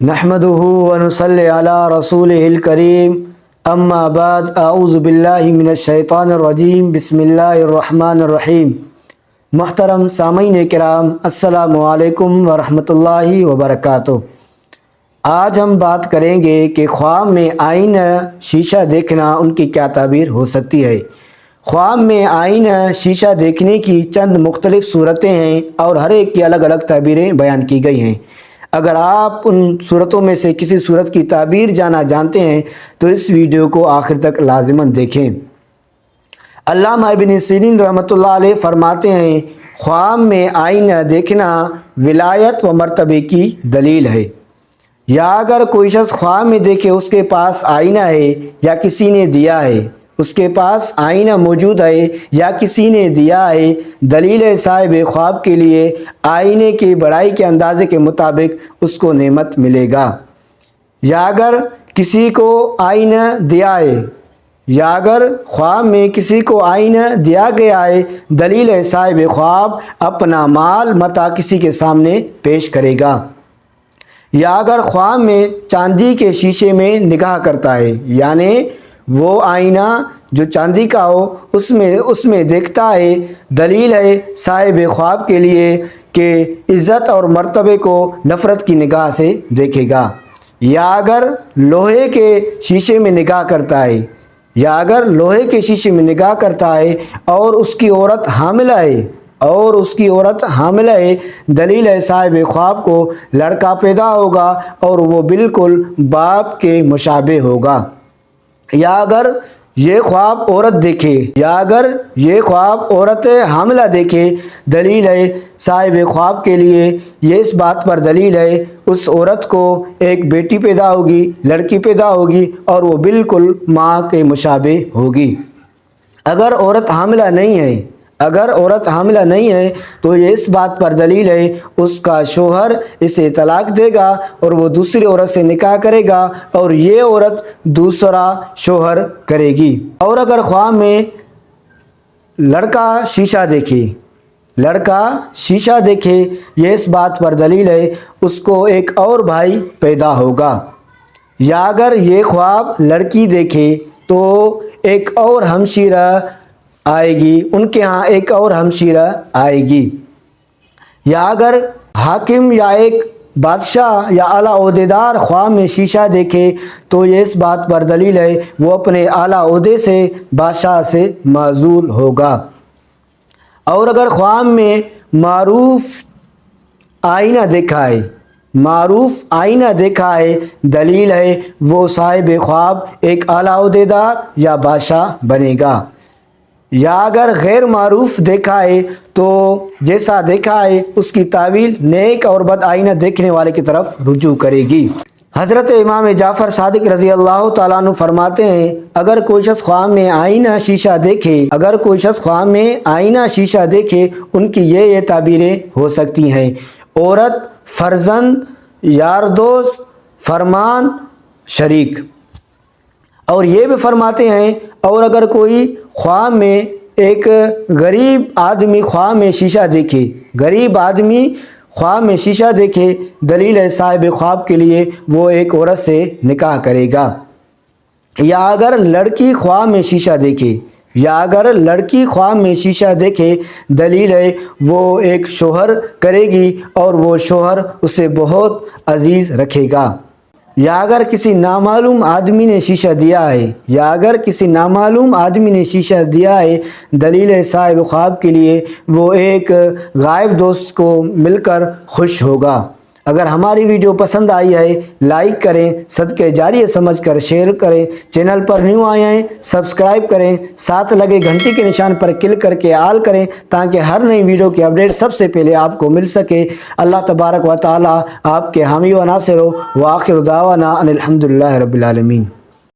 نحمده ونصلي على رسوله الكريم اما بعد اعوذ باللہ من الشیطان الرجیم بسم اللہ الرحمن الرحیم۔ محترم سامعین کرام، السلام علیکم ورحمۃ اللہ وبرکاتہ۔ آج ہم بات کریں گے کہ خواب میں آئینہ شیشہ دیکھنا ان کی کیا تعبیر ہو سکتی ہے۔ خواب میں آئینہ شیشہ دیکھنے کی چند مختلف صورتیں ہیں اور ہر ایک کی الگ الگ تعبیریں بیان کی گئی ہیں۔ اگر آپ ان صورتوں میں سے کسی صورت کی تعبیر جانتے ہیں تو اس ویڈیو کو آخر تک لازماً دیکھیں۔ علامہ ابن سیرین رحمۃ اللہ علیہ فرماتے ہیں، خواب میں آئینہ دیکھنا ولایت و مرتبے کی دلیل ہے۔ یا اگر کوئی شخص خواب میں دیکھے اس کے پاس آئینہ ہے یا کسی نے دیا ہے، اس کے پاس آئینہ موجود ہے یا کسی نے دیا ہے، دلیل ہے صاحب خواب کے لیے آئینے کی بڑائی کے اندازے کے مطابق اس کو نعمت ملے گا۔ یا اگر کسی کو آئینہ دیا ہے یا اگر خواب میں کسی کو آئینہ دیا گیا ہے، دلیل ہے صاحب خواب اپنا مال متاع کسی کے سامنے پیش کرے گا۔ یا اگر خواب میں چاندی کے شیشے میں نگاہ کرتا ہے، یعنی وہ آئینہ جو چاندی کا ہو اس میں دیکھتا ہے، دلیل ہے صاحب خواب کے لیے کہ عزت اور مرتبے کو نفرت کی نگاہ سے دیکھے گا۔ یا اگر لوہے کے شیشے میں نگاہ کرتا ہے اور اس کی عورت حاملہ ہے دلیل ہے صاحب خواب کو لڑکا پیدا ہوگا اور وہ بالکل باپ کے مشابہ ہوگا۔ یا اگر یہ خواب عورت حاملہ دیکھے، دلیل ہے صاحب خواب کے لیے یہ اس بات پر دلیل ہے اس عورت کو ایک بیٹی پیدا ہوگی، لڑکی پیدا ہوگی اور وہ بالکل ماں کے مشابہ ہوگی۔ اگر عورت حاملہ نہیں ہے تو یہ اس بات پر دلیل ہے اس کا شوہر اسے طلاق دے گا اور وہ دوسری عورت سے نکاح کرے گا اور یہ عورت دوسرا شوہر کرے گی۔ اور اگر خواب میں لڑکا شیشہ دیکھے یہ اس بات پر دلیل ہے اس کو ایک اور بھائی پیدا ہوگا۔ یا اگر یہ خواب لڑکی دیکھے تو ایک اور ہمشیرہ آئے گی، ان کے ہاں ایک اور ہمشیرہ آئے گی۔ یا اگر حاکم یا ایک بادشاہ یا اعلیٰ عہدیدار خواب میں شیشہ دیکھے تو یہ اس بات پر دلیل ہے وہ اپنے اعلیٰ عہدے سے بادشاہ سے معزول ہوگا۔ اور اگر خواب میں معروف آئینہ دیکھا ہے دلیل ہے وہ صاحب خواب ایک اعلیٰ عہدیدار یا بادشاہ بنے گا۔ یا اگر غیر معروف دیکھا ہے تو جیسا دیکھا ہے اس کی تعویل نیک اور بد آئینہ دیکھنے والے کی طرف رجوع کرے گی۔ حضرت امام جعفر صادق رضی اللہ تعالیٰ عنہ فرماتے ہیں، اگر کوئی شخص خواب میں آئینہ شیشہ دیکھے ان کی یہ تعبیریں ہو سکتی ہیں: عورت، فرزند، یار دوست، فرمان، شریک۔ اور یہ بھی فرماتے ہیں، اور اگر کوئی خواب میں ایک غریب آدمی خواب میں شیشہ دیکھے دلیل ہے صاحب خواب کے لیے وہ ایک عورت سے نکاح کرے گا۔ یا اگر لڑکی خواب میں شیشہ دیکھے دلیل ہے وہ ایک شوہر کرے گی اور وہ شوہر اسے بہت عزیز رکھے گا۔ یا اگر کسی نامعلوم آدمی نے شیشہ دیا ہے دلیل ہے صاحب خواب کے لیے وہ ایک غائب دوست کو مل کر خوش ہوگا۔ اگر ہماری ویڈیو پسند آئی ہے لائک کریں، صدقہ جاریہ سمجھ کر شیئر کریں، چینل پر نیو آئے ہیں سبسکرائب کریں، ساتھ لگے گھنٹی کے نشان پر کلک کر کے آل کریں تاکہ ہر نئی ویڈیو کی اپڈیٹ سب سے پہلے آپ کو مل سکے۔ اللہ تبارک و تعالی آپ کے حامی و ناصر ہو۔ وآخر دعوانا ان الحمدللہ رب العالمین۔